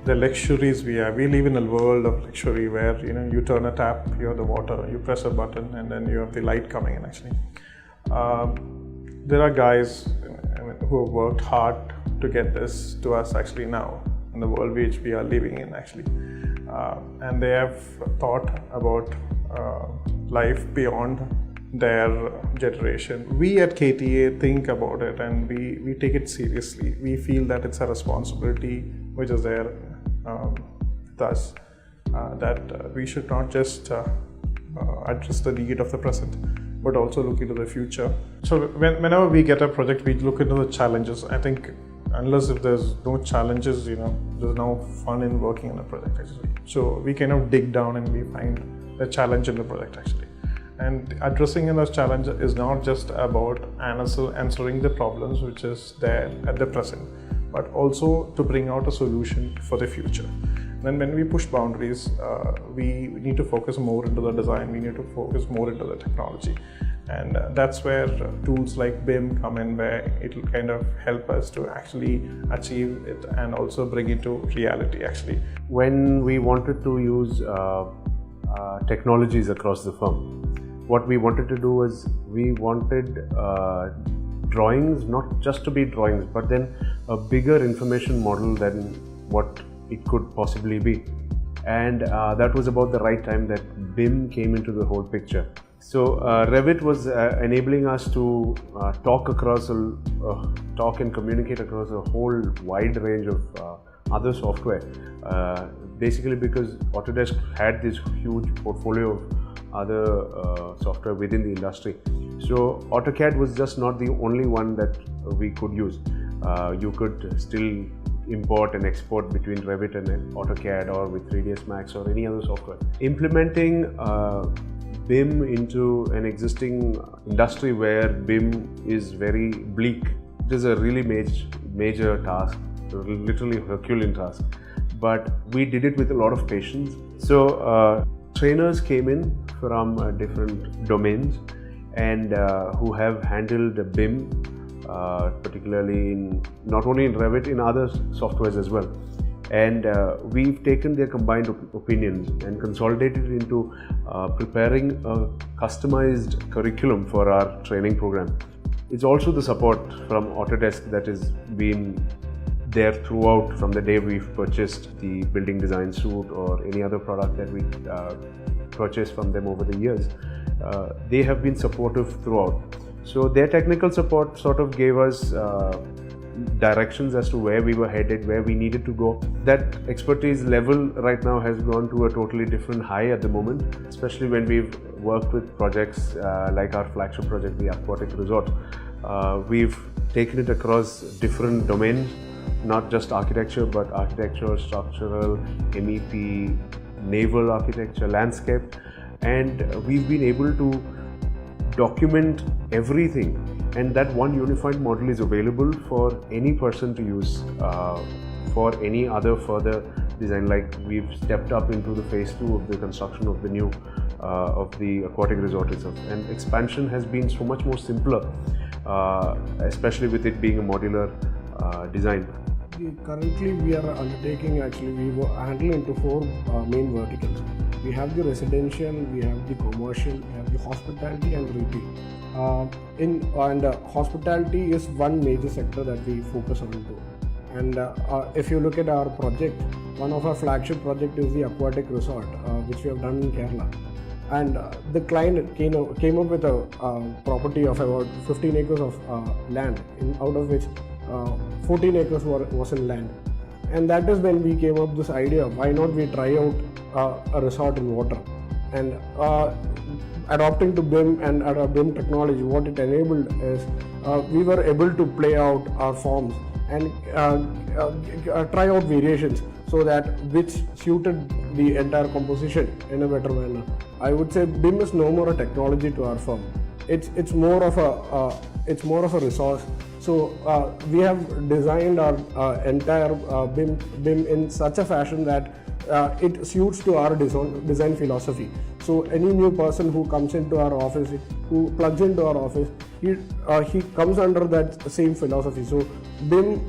the luxuries we have. We live in a world of luxury where you turn a tap, you have the water, you press a button, and then you have the light coming in. Actually, there are guys who have worked hard to get this to us actually now in the world which we are living in actually, and they have thought about life beyond their generation. We at KTA think about it and we take it seriously. We feel that it's a responsibility which is there with us, that we should not just address the need of the present, but also look into the future. So whenever we get a project, we look into the challenges. I think unless if there's no challenges, there's no fun in working on a project actually. So we kind of dig down and we find the challenge in the project actually. And addressing those challenges is not just about answering the problems which is there at the present, but also to bring out a solution for the future. Then when we push boundaries, we need to focus more into the design, we need to focus more into the technology. And that's where tools like BIM come in, where it will kind of help us to actually achieve it and also bring it to reality actually. When we wanted to use technologies across the firm, what we wanted to do was we wanted drawings not just to be drawings, but then a bigger information model than what it could possibly be. And that was about the right time that BIM came into the whole picture. So Revit was enabling us to talk and communicate across a whole wide range of other software. Basically because Autodesk had this huge portfolio of other software within the industry. So AutoCAD was just not the only one that we could use. You could still import and export between Revit and AutoCAD or with 3ds Max or any other software. Implementing BIM into an existing industry where BIM is very bleak, it is a really major task, literally Herculean task. But we did it with a lot of patience. So trainers came in from different domains and who have handled BIM, particularly not only in Revit, in other softwares as well. And we've taken their combined opinions and consolidated into preparing a customized curriculum for our training program. It's also the support from Autodesk that has been there throughout, from the day we've purchased the building design suite or any other product that we purchased from them over the years. They have been supportive throughout. So their technical support sort of gave us directions as to where we were headed, where we needed to go. That expertise level right now has gone to a totally different high at the moment, especially when we've worked with projects like our flagship project, the Aquatic Resort. We've taken it across different domains, not just architecture, but architecture, structural, MEP, naval architecture, landscape, and we've been able to document everything, and that one unified model is available for any person to use for any other further design. Like we've stepped up into the phase 2 of the construction of the new of the aquatic resort itself, and expansion has been so much more simpler, especially with it being a modular design. Currently we are undertaking, we handle into 4 main verticals. We have the residential, we have the commercial, we have the hospitality and retail. Hospitality is one major sector that we focus on to. And if you look at our project, one of our flagship project is the aquatic resort, which we have done in Kerala. And the client came up with a property of about 15 acres of land, out of which 14 acres was in land. And that is when we came up with this idea, why not we try out a resort in water. And adopting to BIM and BIM technology, what it enabled is we were able to play out our forms and try out variations so that which suited the entire composition in a better manner. I would say BIM is no more a technology to our firm. It's more of a resource. So we have designed our entire BIM in such a fashion that it suits to our design philosophy. So any new person who comes into our office, who plugs into our office, he comes under that same philosophy. So BIM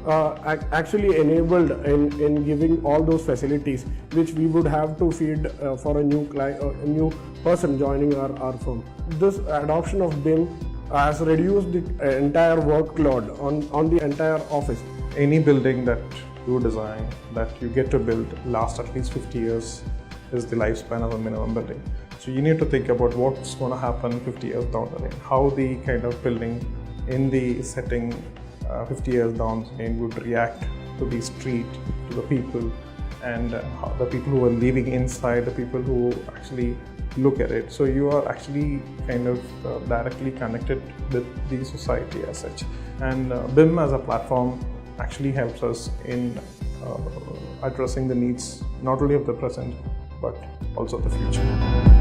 actually enabled in giving all those facilities which we would have to feed for a new client, a new person joining our firm. This adoption of BIM has reduced the entire workload on the entire office. Any building that you design, that you get to build, lasts at least 50 years is the lifespan of a minimum building. So you need to think about what's going to happen 50 years down the lane, how the kind of building in the setting 50 years down the lane would react to the street, to the people, and the people who are living inside, the people who actually look at it. So you are actually kind of directly connected with the society as such. And BIM as a platform actually helps us in addressing the needs not only of the present but also the future.